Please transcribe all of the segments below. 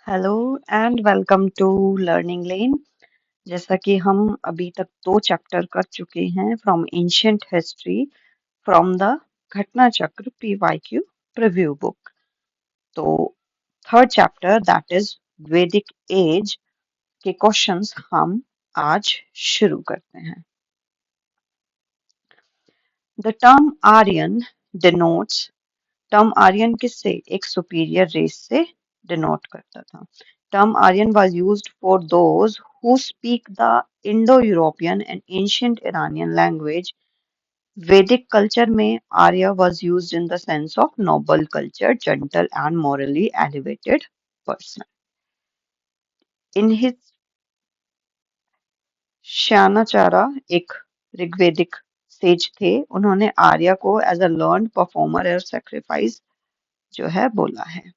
Hello and welcome to learning lane. जैसा कि हम अभी तक 2 चैप्टर कर चुके हैं from ancient history from the Ghatna Chakra PYQ preview book. तो third chapter that is Vedic age के क्वेश्चंस हम आज शुरू करते हैं। The term Aryan denotes, term Aryan किससे, एक सुपीरियर रेस से डिनोट करता था। Term Aryan was used for those who speak the Indo European and ancient Iranian language. Vedic culture में Arya was used in the sense of noble culture, gentle and morally elevated person. In his Sayanacharya एक Rigvedic sage थे, उन्होंने आर्य को as a learn performer और sacrifice जो है बोला है।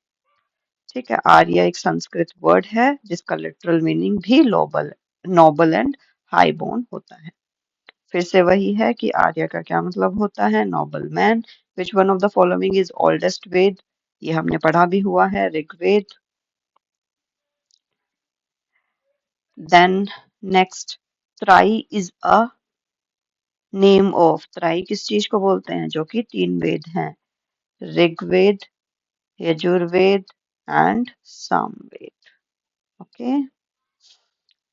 ठीक है, आर्य एक संस्कृत वर्ड है जिसका लिटरल मीनिंग भी noble noble and high born होता है। फिर से वही है कि आर्य का क्या मतलब होता है, noble man. Which one of the following is oldest Veda, ये हमने पढ़ा भी हुआ है, Rigveda. Then next, Trayi is a name of, Trayi किस चीज को बोलते हैं, जो कि 3 वेद हैं, ऋग्वेद, यजुर्वेद एंड सामवेद। ओके,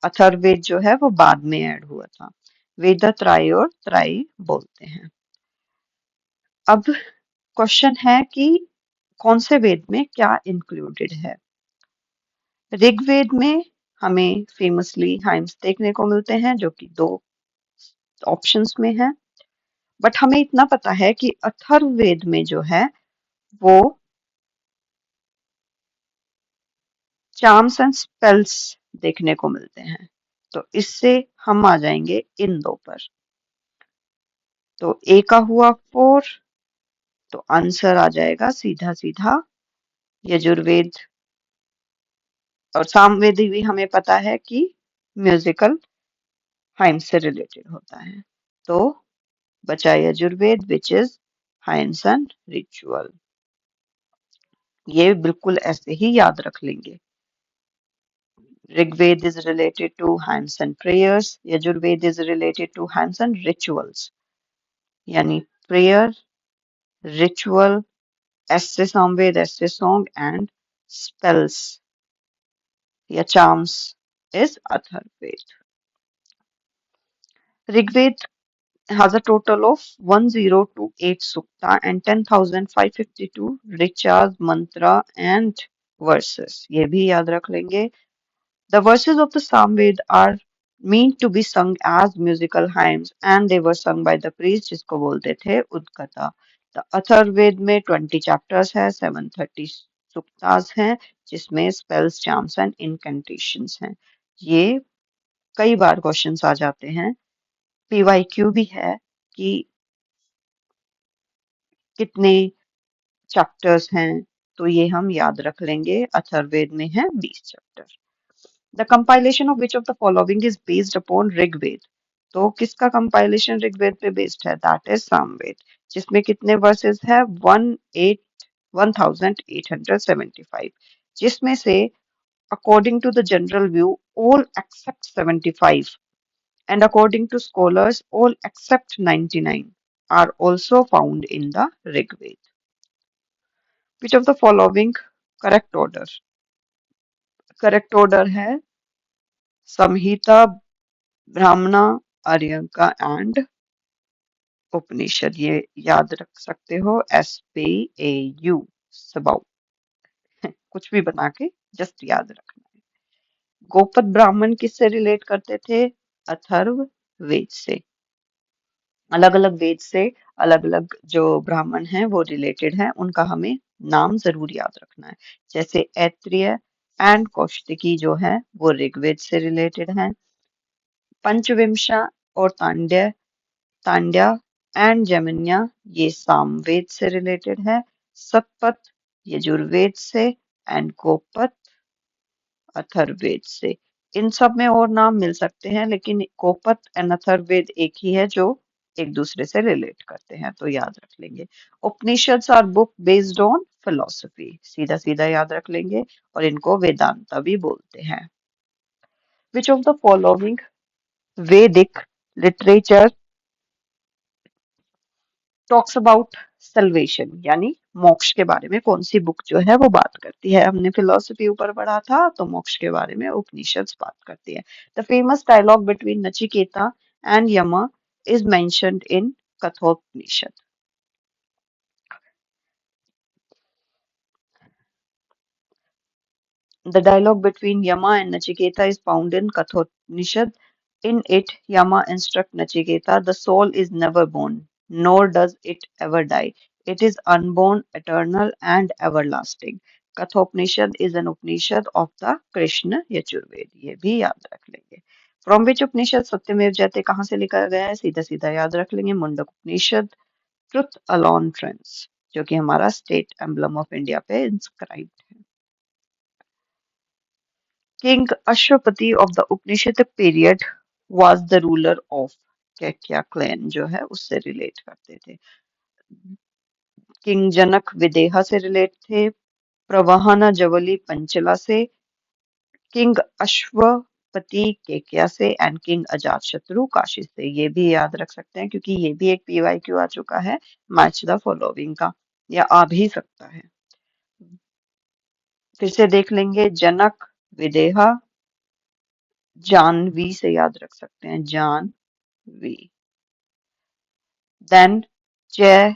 अथर्ववेद जो है वो बाद में ऐड हुआ था। वेद त्राई और त्राई बोलते हैं। अब क्वेश्चन है कि कौन से वेद में क्या इंक्लूडेड है। ऋग्वेद में हमें फेमसली हाइम्स देखने को मिलते हैं जो कि 2 ऑप्शंस में है, बट हमें इतना पता है कि अथर्ववेद में जो है वो चार्म्स एंड स्पेल्स देखने को मिलते हैं। तो इससे हम आ जाएंगे इन 2 पर। तो ए का हुआ 4, तो आंसर आ जाएगा सीधा सीधा यजुर्वेद। और सामवेद भी हमें पता है कि म्यूजिकल हाइम से रिलेटेड होता है। तो बचा Yajurveda which is hymns and ritual. ये बिल्कुल ऐसे ही याद रख लेंगे। Rigveda is related to hymns and prayers, Yajurveda is related to hymns and rituals, यानी prayer, ritual, ऐसे सामवेद, ऐसे song and spells या charms is Atharvaveda. Rigved has a total of 1028 sukta and 10,552 richas, mantra and verses. ये भी याद रख लेंगे। The verses of the Samved are meant to be sung as musical hymns and they were sung by the priest जिसको बोलते थे उद्गता। The Atharvaveda में 20 chapters है, 730 सुक्तास हैं जिसमें spells, charms and incantations हैं। ये कई बार क्वेश्चंस आ जाते हैं, पीवाईक्यू भी है कि कितने चैप्टर्स हैं, तो ये हम याद रख लेंगे। अथर्ववेद में है 20 chapter. The compilation of which of the following is based upon Rigveda, तो किसका कंपाइलेशन ऋग्वेद पे बेस्ड है, दैट इज सामवेद, जिसमें कितने वर्सेस है, 1875, जिसमें से according to the general view all except 75 and according to scholars all except 99 are also found in the Rigved. Which of the following correct order? Correct order है संहिता, ब्राह्मणा, Aryaka and उपनिषद। ये याद रख सकते हो, SPAU, सबाउ, कुछ भी बना के जस्ट याद रखना है। गोपद ब्राह्मण किससे रिलेट करते थे, अथर्व वेद से। अलग अलग वेद से अलग अलग जो ब्राह्मण हैं वो रिलेटेड हैं, उनका हमें नाम जरूर याद रखना है। जैसे ऐत्रेय एंड कौशिकी जो है वो ऋग्वेद से रिलेटेड हैं। पंचविंशा और तांड्या एंड जमन्या ये सामवेद से रिलेटेड है। सतपथ यजुर्वेद से एंड गोपथ अथर्ववेद से। इन सब में और नाम मिल सकते हैं लेकिन गोपथ एंड अथर्ववेद एक ही है जो एक दूसरे से रिलेट करते हैं, तो याद रख लेंगे। Upanishads are book based on philosophy. सीधा सीधा याद रख लेंगे और इनको वेदांता भी बोलते हैं। विच ऑफ द फॉलोइंग वैदिक लिटरेचर टॉक्स अबाउट सल्वेशन, यानी मोक्ष के बारे में कौन सी बुक जो है वो बात करती है? हमने फिलोसफी ऊपर पढ़ा था, तो मोक्ष के बारे में उपनिषद बात करती है। The famous dialogue between Nachiketa and Yama is mentioned in Kathopanishad. The dialogue between Yama and Nachiketa is found in Kathopanishad. In it, Yama instructs Nachiketa, the soul is never born, nor does it ever die. It is unborn, eternal, and everlasting. Kathopanishad is an Upanishad of the Krishna Yajurved. ये भी याद रख लेंगे। From which Upanishad सत्यमेव जयते कहाँ से लिखा गया है? सीधा सीधा याद रख लेंगे, मुंडक उपनिषद, ट्रुथ अलॉन ट्रेंड्स, जो कि हमारा स्टेट एम्बलम ऑफ इंडिया पे इंस्क्राइब है। King Ashwapati of the Upanishadic period was the ruler of Kakya clan, जो है उससे रिलेट करते थे। किंग जनक विदेहा से रिलेट थे, प्रवाहना जवली पंचला से, किंग अश्वपति केकया से एंड किंग अजातशत्रु काशी से। ये भी याद रख सकते हैं क्योंकि ये भी एक पीवाईक्यू आ चुका है मैच द फॉलोइंग का, या आ भी सकता है। फिर से देख लेंगे, जनक विदेहा, जानवी से याद रख सकते हैं, जानवी। देन जय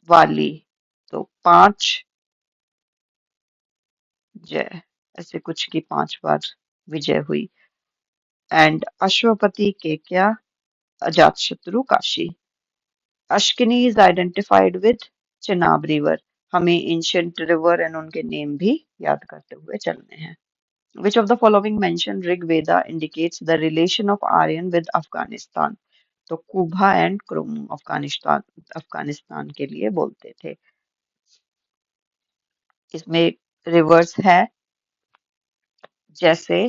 वाली, तो 5 जय, ऐसे कुछ की 5 बार विजय हुई। And Ashwapati Kekaya, Ajatashatru Kashi. Askini is identified with Chenab river. हमें एंशियंट रिवर एंड उनके नेम भी याद करते हुए चलने हैं। Which of the following mention Rigveda indicates the relation of Aryan with Afghanistan? तो कुबा एंड क्रुम अफगानिस्तान अफगानिस्तान के लिए बोलते थे। इसमें रिवर्स है, जैसे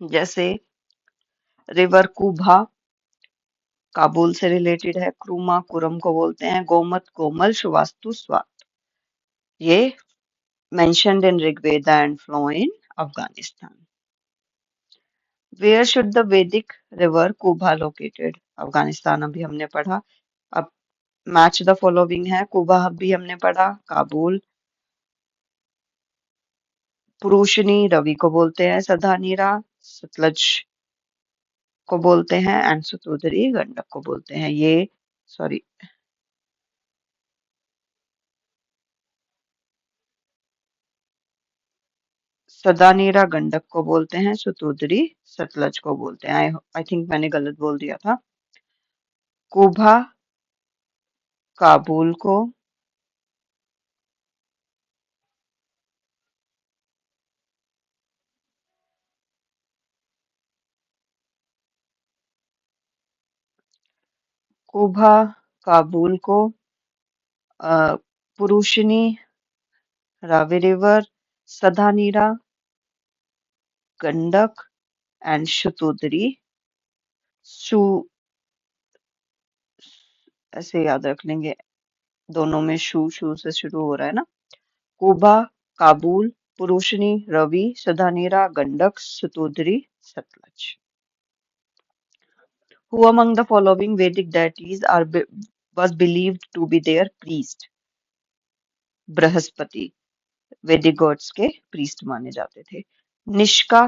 जैसे रिवर कुबा काबुल से रिलेटेड है, क्रूमा कुरम को बोलते हैं, गोमत कोमल श्रीवास्तु स्वात, ये mentioned in Rigveda and flow in Afghanistan. Where should the Vedic river Kubha located? Afghanistan अभी हमने पढ़ा। अब मैच द फॉलोइंग है, कुबा भी हमने पढ़ा, काबुल, पुरुषनी रवि को बोलते हैं, सधानीरा सतलज को बोलते हैं एंड सतोदरी गंडक को बोलते हैं। ये सॉरी, सदानीरा गंडक को बोलते हैं, सतोदरी सतलज को बोलते हैं। आई थिंक मैंने गलत बोल दिया था। कुबा काबुल को, कुबा काबुल को, पुरुषनी रावी रिवर, सदानीरा गंडक एंड शतोदरी सु, ऐसे याद रख लेंगे, दोनों में शू शू से शुरू हो रहा है ना। कुबा काबुल पुरुषनी Ravi Sadanira Gandak सतोदरी Sutlej. Who among the following Vedic deities was believed to be their priest? Brihaspati वैदिक गॉड्स के प्रीस्ट माने जाते थे। निष्का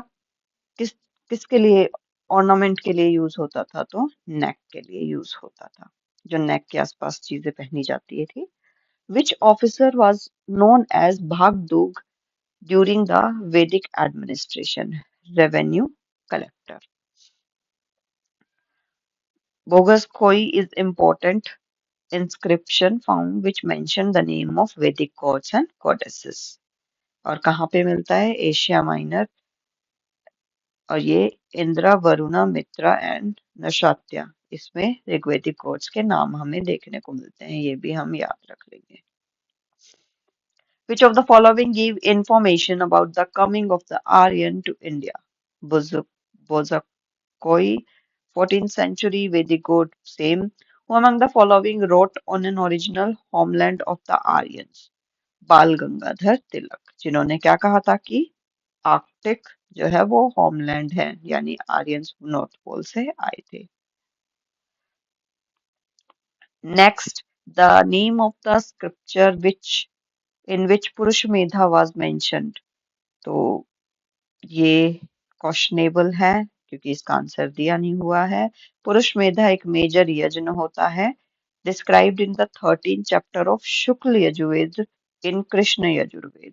किस किसके लिए ऑर्नामेंट के लिए यूज होता था? तो नेक के लिए यूज होता था, जो नेक के आसपास चीजें पहनी जाती थी। Which officer was known as Bhagadugha during the Vedic administration? Revenue collector. Boghazkoi is important inscription found which mention the name of Vedic gods and goddesses, और कहाँ पे मिलता है? एशिया माइनर और ये इंद्रा, वरुणा, मित्रा एंड नशात्या, इसमें ऋग्वेदिक गॉड्स के नाम हमें देखने को मिलते हैं, ये भी हम याद रख लेंगे। Which of the following give information about the coming of the Aryan to India? Bozokoi, 14th century Vedic god, same. Who among the following wrote on an original homeland of the Aryans? बाल गंगाधर तिलक, जिन्होंने क्या कहा था कि Arctic जो है वो homeland है, यानी आर्यंस नॉर्थ पोल से आए थे। Next, the name of the scripture which in which Purushamedha was mentioned. तो ये क्वेश्चनेबल है क्योंकि इसका आंसर दिया नहीं हुआ है। पुरुष मेधा एक मेजर यज्ञ होता है, described in the 13 chapter of Shukla Yajurveda in Krishna Yajurveda.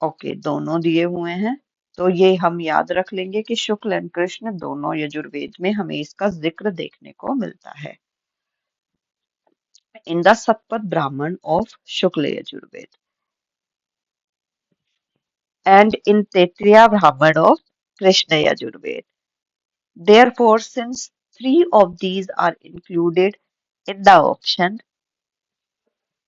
Okay, दोनों दिए हुए हैं, तो ये हम याद रख लेंगे कि शुक्ल एंड कृष्ण दोनों यजुर्वेद में हमें इसका जिक्र देखने को मिलता है। इन the Satapatha Brahmana of Shukla Yajurveda and in Taittiriya Brahmana of Krishna Yajurveda. Therefore, since three of these are included in the option,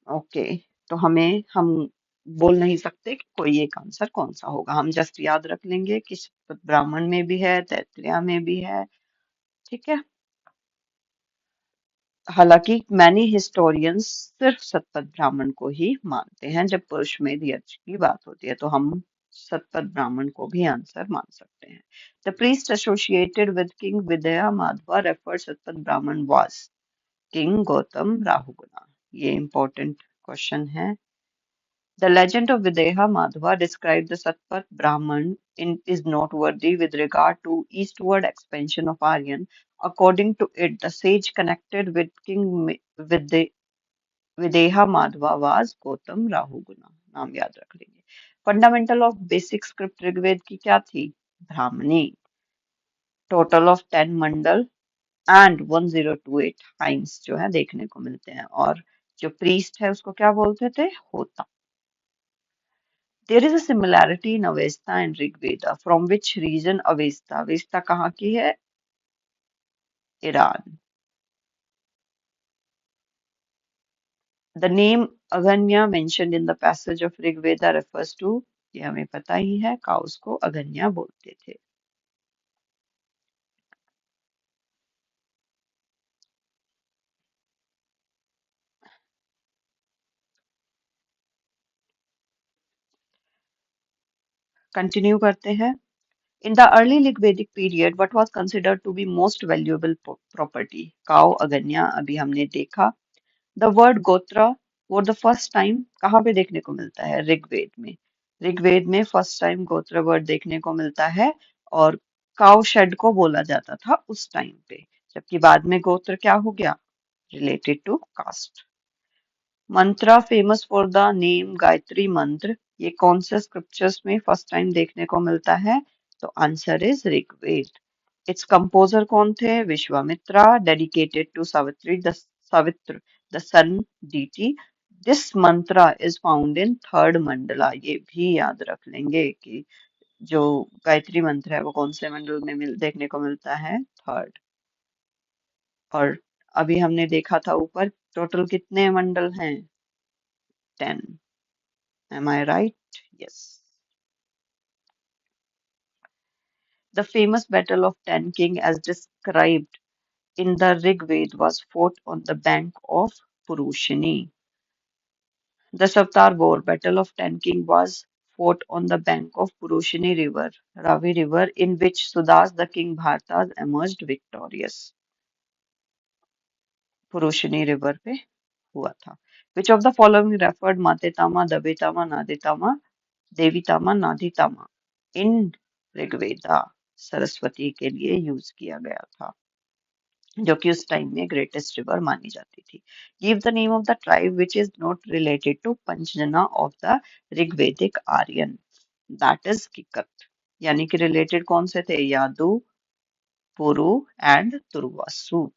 okay, तो हम बोल नहीं सकते कि कोई एक आंसर कौन सा होगा, हम जस्ट याद रख लेंगे कि ब्राह्मण में भी है, तैत्तिरीय में भी है। ठीक है। हालांकि मैनी हिस्टोरियंस सिर्फ सतपथ ब्राह्मण को ही मानते हैं, जब पुरुष में यज्ञ की बात होती है तो हम सतपथ ब्राह्मण को भी आंसर मान सकते हैं। The priest associated with king Vidya Madhava refer Shatapatha ब्राह्मण वाज किंग गौतम राहुगुणा। ये इंपॉर्टेंट क्वेश्चन है। The legend of Videha Madhava described the Satpat Brahman is noteworthy with regard to eastward expansion of Aryan. According to it, the sage connected with Videha Madhava was Gautam Rahuguna. नाम याद रख लेंगे। Fundamental of basic script Rigveda की क्या थी? Brahmani. Total of 10 mandal and 1028 hymns जो है देखने को मिलते हैं, और जो प्रीस्ट है उसको क्या बोलते थे? होता। There is a similarity in Avesta and Rigveda. From which region Avesta? Avesta कहाँ की है? Iran. The name Aganya mentioned in the passage of Rigveda refers to, ये हमें पता ही है, काउस को अगन्या बोलते थे। कंटिन्यू करते हैं। In the early Rigvedic period, what was considered to be most valuable property? Cow, Aghanya, अभी हमने देखा। द वर्ड गोत्रा वो द फर्स्ट टाइम कहाँ पे देखने को मिलता है? ऋग्वेद में। ऋग्वेद में फर्स्ट टाइम गोत्र वर्ड देखने को मिलता है, और काउ शेड को बोला जाता था उस टाइम पे, जबकि बाद में गोत्र क्या हो गया? Related to caste. Mantra famous for the name Gayatri mantra, ये कौन से स्क्रिप्चर्स में फर्स्ट टाइम देखने को मिलता है? तो answer is Rigveda. Its composer कौन थे? Vishvamitra, dedicated to Savitri the Savitr the sun deity. This mantra is found in third mandala, ये भी याद रख लेंगे कि जो गायत्री मंत्र है वो कौन से मंडल में देखने को मिलता है? थर्ड। और अभी हमने देखा था ऊपर टोटल कितने मंडल हैं? 10। Am I right? Yes. The famous battle of Tan King, as described in the Rig Veda, was fought on the bank of Purushini. The Savtar War, Battle of Tan King, was fought on the bank of Purushini River, Ravi River, in which Sudas, the king Bhartas, emerged victorious. Purushini River पे हुआ था। Which of the following referred Matetama, Dabitama, Naditama, Devitama, Naditama in Rigveda? Saraswati के लिए use किया गया था, जो कि उस टाइम में ग्रेटेस्ट रिवर मानी जाती थी। Give the name of the tribe which is not related to Panchajana of the Rigvedic Aryan. That is Kikata, यानी कि रिलेटेड कौन से थे? Yadu, Puru and Turvasu.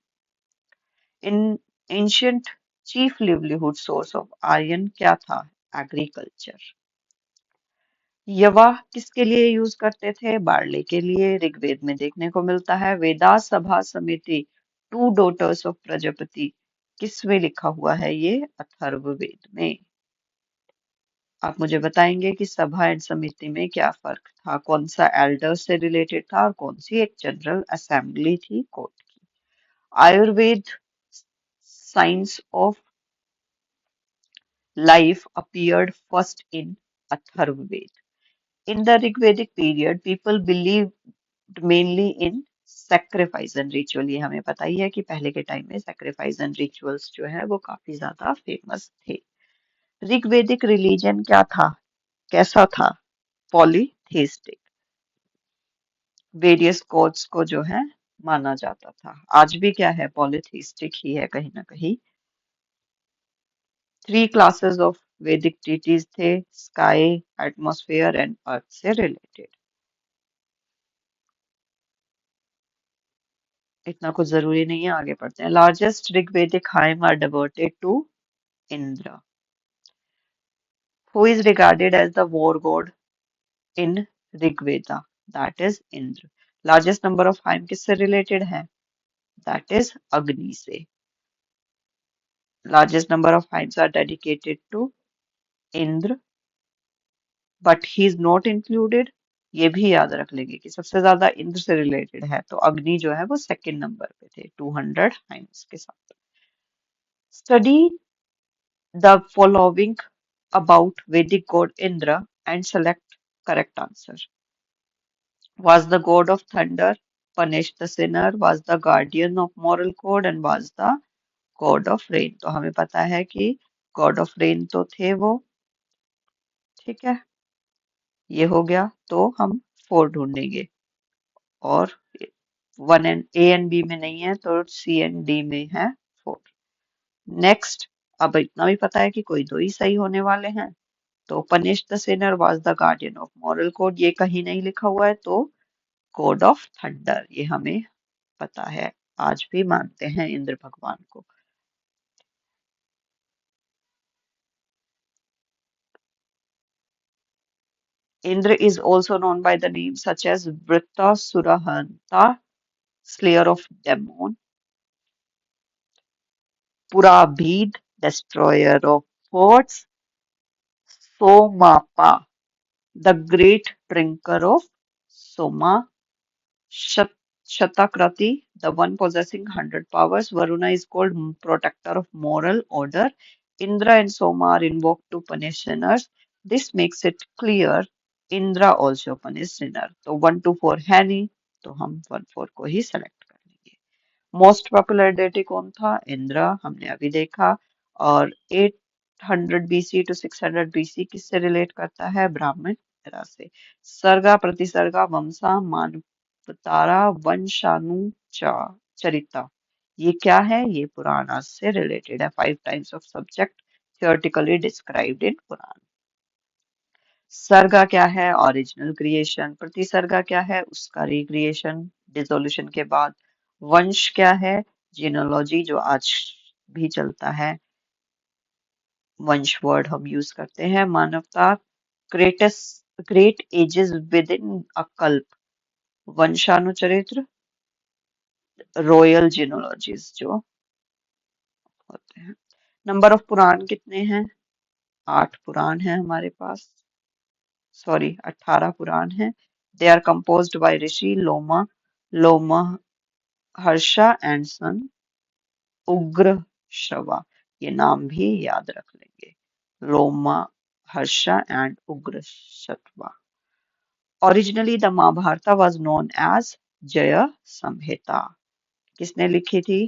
In ancient chief livelihood source of Aryan क्या था? एग्रीकल्चर। यवा किसके लिए यूज करते थे? बार्ले के लिए। ऋग्वेद में देखने को मिलता है। वेदा सभा समिति, टू डॉटर्स ऑफ प्रजापति, किस में लिखा हुआ है ये? अथर्ववेद में। आप मुझे बताएंगे कि सभा एंड समिति में क्या फर्क था? कौन सा एल्डर से रिलेटेड था और कौन सी एक जनरल असेंबली थी कोर्ट की? Ayurveda science of life appeared first in Atharvaved. In the Rigvedic period, people believed mainly in sacrifice and ritual. ये हमें पता ही है कि पहले के टाइम में sacrifice and rituals जो है वो काफी ज्यादा फेमस थे। ऋग्वेदिक रिलीजन क्या था? कैसा था? पॉलीथेइस्टिक। वेरियस गॉड्स को जो है माना जाता था। आज भी क्या है? पॉलीथेइस्टिक ही है कहीं ना कहीं। थ्री क्लासेस ऑफ वैदिक डिटीज थे, स्काई, एटमॉस्फेयर एंड अर्थ से रिलेटेड। इतना कुछ जरूरी नहीं है, आगे पढ़ते हैं। Largest Rigvedic hymn are devoted to Indra, who is regarded as the war god in Rigveda, that is Indra. Largest number of hymn किससे रिलेटेड है? दैट इज अग्नि से। Largest number of hymns are dedicated to Indra, but he is not included. ये भी याद रख लेंगे कि सबसे ज्यादा इंद्र से रिलेटेड है तो अग्नि जो है वो सेकंड नंबर पे थे 200 हाइम्स के साथ। Study the following about Vedic god Indra and select correct answer. Was the god of thunder, punished the sinner, was the guardian of moral code and was the god of rain? तो हमें पता है कि god of rain तो थे वो, ठीक है, ये हो गया। तो हम फोर ढूंढेंगे और one and A and B में नहीं है तो सी एंड डी में है फोर। नेक्स्ट, अब इतना भी पता है कि कोई दो ही सही होने वाले हैं। तो punish the Sinner was the guardian of moral code, ये कहीं नहीं लिखा हुआ है तो कोड ऑफ थंडर, ये हमें पता है। आज भी मानते हैं इंद्र भगवान को। Indra is also known by the names such as Vritta Surahanta, slayer of demon, Purabhid, destroyer of forts, Somapa, the great drinker of Soma, Shat Shatakrati, the one possessing 100 powers. Varuna is called protector of moral order. Indra and Soma are invoked to punish sinners. This makes it clear Indra also punish sinner. तो 1 to 4 है नहीं, तो हम 1 4 को ही select कर लेंगे। Most popular deity कौन था? इंद्र, हमने अभी देखा। और 800 बीसी टू 600 बीसी किससे रिलेट करता है? ब्राह्मण एरा से। सर्गा, प्रतिसर्गा, वंशा, मानवतारा, वंशानुचा, चरिता, ये क्या है? ये पुराना से रिलेटेड है। 5 types of subject theoretically described in Purana. Sarga क्या है? Original creation. प्रतिसर्गा क्या है? उसका रिक्रिएशन डिसोल्यूशन के बाद। वंश क्या है? जीनोलॉजी, जो आज भी चलता है, वंश वर्ड हम यूज करते हैं। मानवता, greatest great ages with in a kalpa. Vamshanucharita, royal जीनोलॉजीज जो होते हैं। नंबर ऑफ पुराण कितने हैं? 8 पुराण हैं हमारे पास, सॉरी 18 पुराण हैं। They are composed by rishi Loma, Lomaharsha and son Ugrashrava, ये नाम भी याद रख लेंगे। लोमा Harsha and Ugrashrava. Originally the Mahabharata was known as जय संहिता। किसने लिखी थी?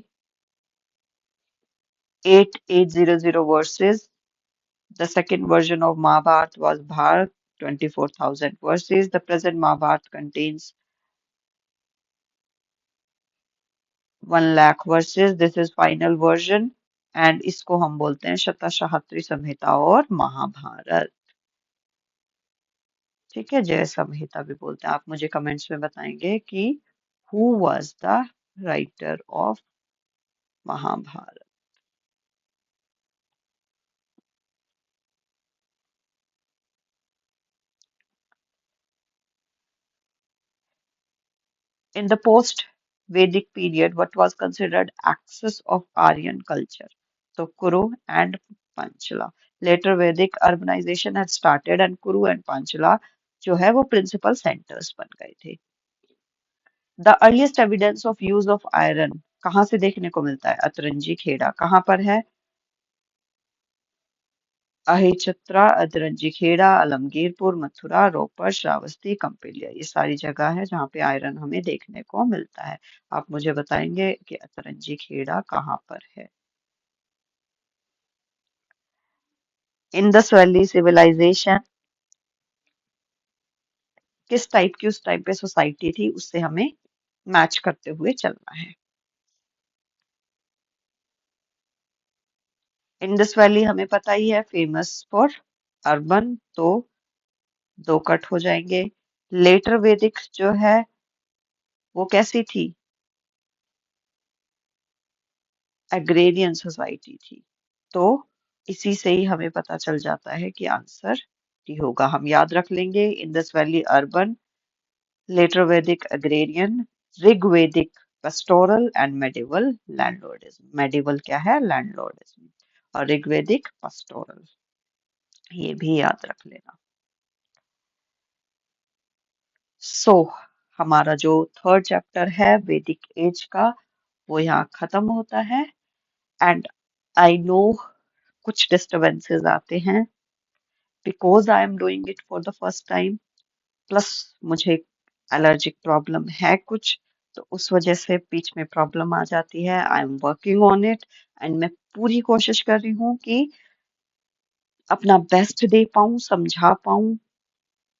8800 verses. The second version of Mahabharata was Bharat, 24,000 verses. The present Mahabharata contains 1 lakh verses. This is final version and इसको हम बोलते हैं शतशाहत्री संहिता और महाभारत। ठीक है, जय संहिता भी बोलते हैं। आप मुझे कमेंट्स में बताएंगे कि who was the writer of Mahabharata. In the post-Vedic period, what was considered axis of Aryan culture? So Kuru and Panchala. Later Vedic urbanization had started and Kuru and Panchala जो है वो principal centers बन गए थे. The earliest evidence of use of iron कहाँ से देखने को मिलता है? अतरंजी खेड़ा कहाँ पर है? अहिचित्रा, अतरंजी खेड़ा, आलमगीरपुर, मथुरा, रोपड़, श्रावस्ती, कंपिलिया ये सारी जगह है जहाँ पे आयरन हमें देखने को मिलता है. आप मुझे बताएंगे कि अतरंजी खेड़ा कहाँ पर है? इंडस वैली सिविलाइजेशन किस टाइप की उस टाइम पे सोसाइटी थी उससे हमें मैच करते हुए चलना है. इंडस वैली हमें पता ही है फेमस फॉर अर्बन तो दो कट हो जाएंगे. लेटर वैदिक जो है वो कैसी थी? एग्रेरियन सोसाइटी थी. तो इसी से ही हमें पता चल जाता है कि आंसर डी होगा. हम याद रख लेंगे इंडस वैली अर्बन, लेटर वैदिक agrarian, Rigvedic pastoral and medieval landlordism. Medieval क्या है? लैंडलॉर्डिज्म. और ऋग्वेदिक पेस्टोरल ये भी याद रख लेना. सो हमारा जो थर्ड चैप्टर है वैदिक एज का वो यहाँ खत्म होता है. एंड आई नो कुछ डिस्टरबेंसेस आते हैं because I am doing it for the first time. Plus मुझे एलर्जिक प्रॉब्लम है कुछ तो उस वजह से बीच में प्रॉब्लम आ जाती है. I am working on it and मैं पूरी कोशिश कर रही हूँ कि अपना बेस्ट दे पाऊँ, समझा पाऊँ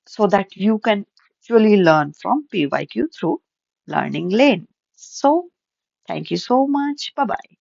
so that you can actually learn from PYQ through Learning Lane. So, thank you so much. Bye bye.